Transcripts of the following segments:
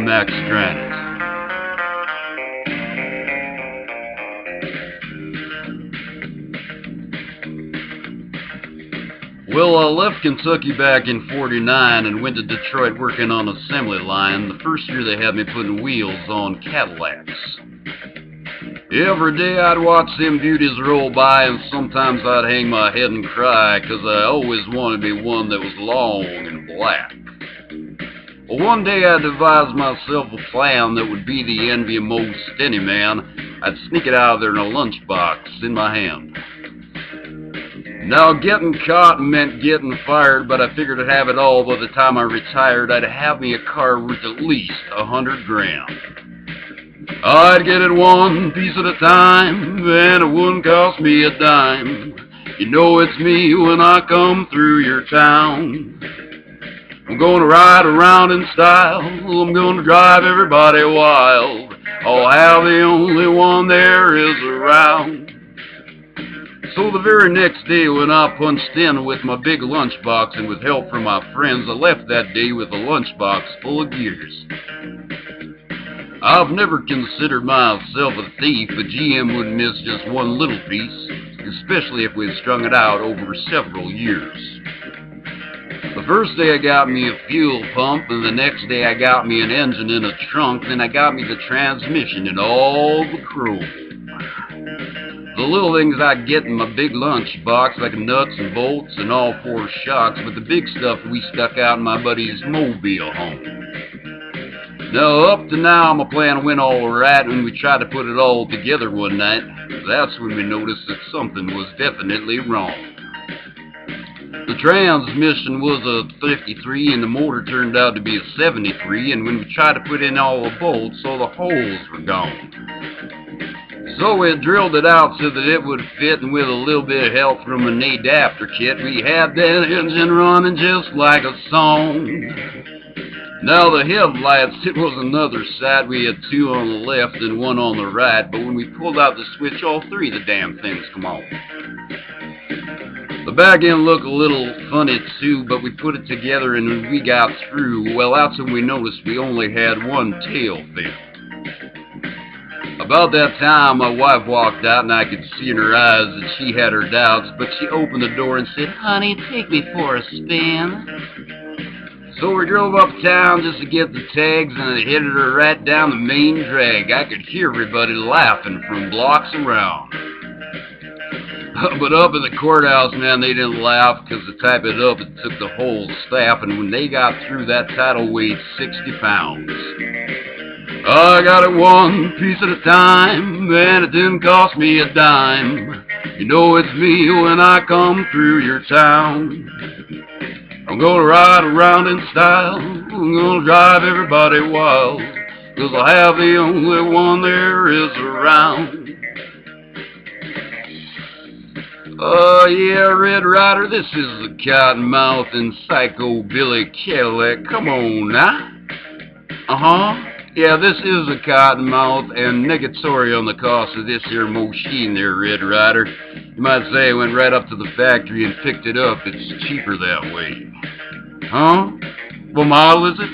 Max Granite. Well, I left Kentucky back in '49 and went to Detroit working on assembly line. The first year they had me putting wheels on Cadillacs. Every day I'd watch them beauties roll by, and sometimes I'd hang my head and cry, 'cause I always wanted me one that was long and black. Well, one day I devised myself a plan that would be the envy of most any man. I'd sneak it out of there in a lunchbox in my hand. Now, getting caught meant getting fired, but I figured I'd have it all by the time I retired. I'd have me a car worth at least $100 grand. I'd get it one piece at a time, and it wouldn't cost me a dime. You know it's me when I come through your town. I'm gonna ride around in style, I'm gonna drive everybody wild. I'll have the only one there is around. So the very next day when I punched in with my big lunchbox and with help from my friends, I left that day with a lunchbox full of gears. I've never considered myself a thief, but GM wouldn't miss just one little piece, especially if we'd strung it out over several years. The first day I got me a fuel pump, and the next day I got me an engine in a trunk, then I got me the transmission and all the chrome. The little things I get in my big lunchbox, like nuts and bolts and all four shocks, but the big stuff we stuck out in my buddy's mobile home. Now, up to now, my plan went all right when we tried to put it all together one night. That's when we noticed that something was definitely wrong. The transmission was a 53 and the motor turned out to be a 73, and when we tried to put in all the bolts, all the holes were gone. So we drilled it out so that it would fit, and with a little bit of help from an adapter kit, we had that engine running just like a song. Now the headlights, it was another sight. We had two on the left and one on the right, but when we pulled out the switch, all three of the damn things come on. The back end looked a little funny too, but we put it together, and when we got through, well, that's when we noticed we only had one tail fin. About that time, my wife walked out, and I could see in her eyes that she had her doubts, but she opened the door and said, "Honey, take me for a spin." So we drove uptown just to get the tags, and I headed her right down the main drag. I could hear everybody laughing from blocks around. But up in the courthouse, man, they didn't laugh, because to type it up, it took the whole staff, and when they got through, that title weighed 60 pounds. I got it one piece at a time, and it didn't cost me a dime. You know it's me when I come through your town. I'm gonna ride around in style, I'm gonna drive everybody wild, 'cause I have the only one there is around. Oh yeah, Red Rider, this is the Cottonmouth and Psycho Billy Cadillac. Come on now. Yeah, this is a Cottonmouth, and negatory on the cost of this here machine there, Red Rider. You might say I went right up to the factory and picked it up. It's cheaper that way. What model is it?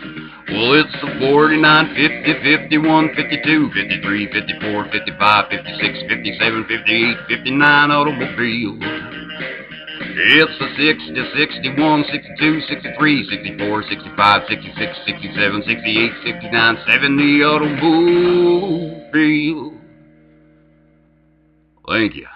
Well, it's the 49, 50, 51, 52, 53, 54, 55, 56, 57, 58, 59 automobile. It's the 60, 61, 62, 63, 64, 65, 66, 67, 68, 69, 70 automobile. Thank you.